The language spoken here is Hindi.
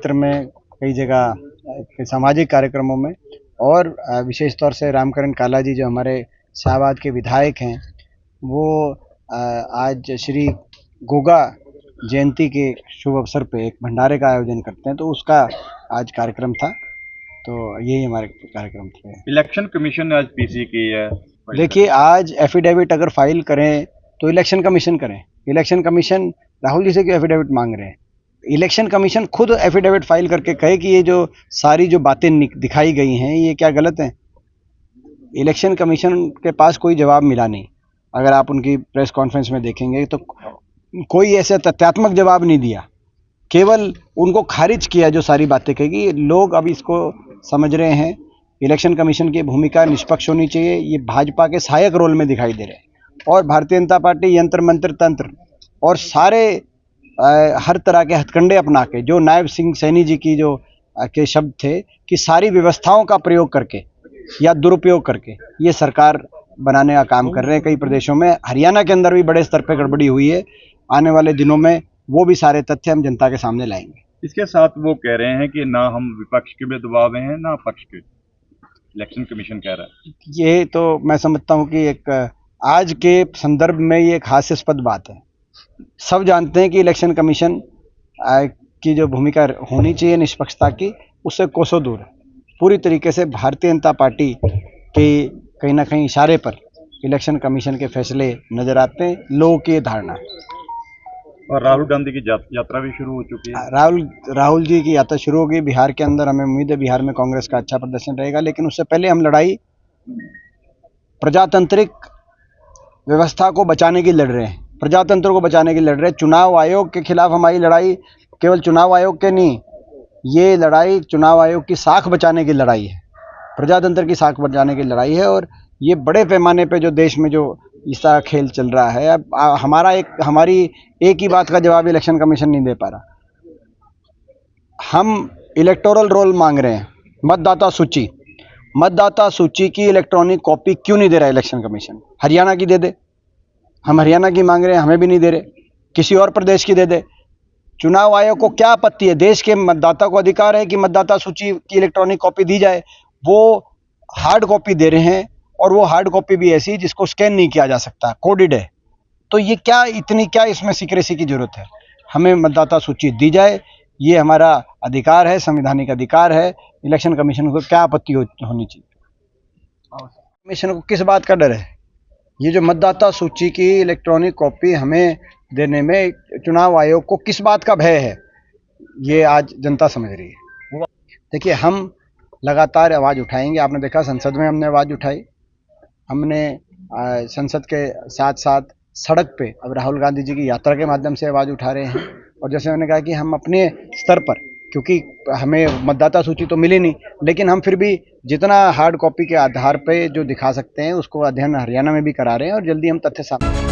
क्षेत्र में कई जगह सामाजिक कार्यक्रमों में, और विशेष तौर से रामकरण काला जी जो हमारे शाहबाद के विधायक हैं, वो आज श्री गोगा जयंती के शुभ अवसर पे एक भंडारे का आयोजन करते हैं, तो उसका आज कार्यक्रम था। तो यही हमारे कार्यक्रम थे। इलेक्शन कमीशन ने आज पीसी की है। देखिए, आज एफिडेविट अगर फाइल करें तो इलेक्शन कमीशन करें। इलेक्शन कमीशन राहुल जी से क्यों एफिडेविट मांग रहे हैं? इलेक्शन कमीशन खुद एफिडेविट फाइल करके कहे कि ये जो सारी जो बातें दिखाई गई हैं ये क्या गलत हैं। इलेक्शन कमीशन के पास कोई जवाब मिला नहीं। अगर आप उनकी प्रेस कॉन्फ्रेंस में देखेंगे तो कोई ऐसा तथ्यात्मक जवाब नहीं दिया, केवल उनको खारिज किया जो सारी बातें कही। लोग अब इसको समझ रहे हैं इलेक्शन कमीशन की भूमिका निष्पक्ष होनी चाहिए। ये भाजपा के सहायक रोल में दिखाई दे रहे हैं, और भारतीय जनता पार्टी यंत्र मंत्र तंत्र और सारे हर तरह के हथकंडे अपना के, जो नायब सिंह सैनी जी की जो के शब्द थे कि सारी व्यवस्थाओं का प्रयोग करके या दुरुपयोग करके ये सरकार बनाने का काम कर रहे हैं। कई प्रदेशों में, हरियाणा के अंदर भी बड़े स्तर पर गड़बड़ी हुई है। आने वाले दिनों में वो भी सारे तथ्य हम जनता के सामने लाएंगे। इसके साथ वो कह रहे हैं कि ना हम विपक्ष के भी दबाव में हैं ना पक्ष के, इलेक्शन कमीशन कह रहा है। ये तो मैं समझता हूँ कि एक आज के संदर्भ में ये एक हास्यास्पद बात है। सब जानते हैं कि इलेक्शन कमीशन की जो भूमिका होनी चाहिए निष्पक्षता की, उससे कोसों दूर है। पूरी तरीके से भारतीय जनता पार्टी के कहीं ना कहीं इशारे पर इलेक्शन कमीशन के फैसले नजर आते हैं, लोगों की धारणा। और राहुल गांधी की यात्रा भी शुरू हो चुकी है। राहुल जी की यात्रा शुरू हो गई बिहार के अंदर। हमें उम्मीद है बिहार में कांग्रेस का अच्छा प्रदर्शन रहेगा, लेकिन उससे पहले हम लड़ाई प्रजातांत्रिक व्यवस्था को बचाने की लड़ रहे हैं। प्रजातंत्र को बचाने की लड़ रहे हैं। चुनाव आयोग के खिलाफ हमारी लड़ाई केवल चुनाव आयोग के नहीं, ये लड़ाई चुनाव आयोग की साख बचाने की लड़ाई है, प्रजातंत्र की साख बचाने की लड़ाई है। और ये बड़े पैमाने पे जो देश में जो इसका खेल चल रहा है, अब हमारी एक ही बात का जवाब इलेक्शन कमीशन नहीं दे पा रहा। हम इलेक्टोरल रोल मांग रहे हैं, मतदाता सूची की इलेक्ट्रॉनिक कॉपी क्यों नहीं दे रहा इलेक्शन कमीशन? हरियाणा की दे दे। हम हरियाणा की मांग रहे हैं, हमें भी नहीं दे रहे। किसी और प्रदेश की दे दे। चुनाव आयोग को क्या आपत्ति है? देश के मतदाता को अधिकार है कि मतदाता सूची की इलेक्ट्रॉनिक कॉपी दी जाए। वो हार्ड कॉपी दे रहे हैं, और वो हार्ड कॉपी भी ऐसी जिसको स्कैन नहीं किया जा सकता, कोडेड है। तो ये क्या इसमें सीक्रेसी की जरूरत है? हमें मतदाता सूची दी जाए, ये हमारा अधिकार है, संवैधानिक अधिकार है। इलेक्शन कमीशन को क्या आपत्ति होनी चाहिए? कमीशन को किस बात का डर है? ये जो मतदाता सूची की इलेक्ट्रॉनिक कॉपी हमें देने में चुनाव आयोग को किस बात का भय है, ये आज जनता समझ रही है। देखिए, हम लगातार आवाज़ उठाएंगे। आपने देखा संसद में हमने आवाज़ उठाई। हमने संसद के साथ साथ सड़क पे अब राहुल गांधी जी की यात्रा के माध्यम से आवाज़ उठा रहे हैं। और जैसे मैंने कहा कि हम अपने स्तर पर, क्योंकि हमें मतदाता सूची तो मिली नहीं, लेकिन हम फिर भी जितना हार्ड कॉपी के आधार पे जो दिखा सकते हैं उसको अध्ययन हरियाणा में भी करा रहे हैं, और जल्दी हम तथ्य सामने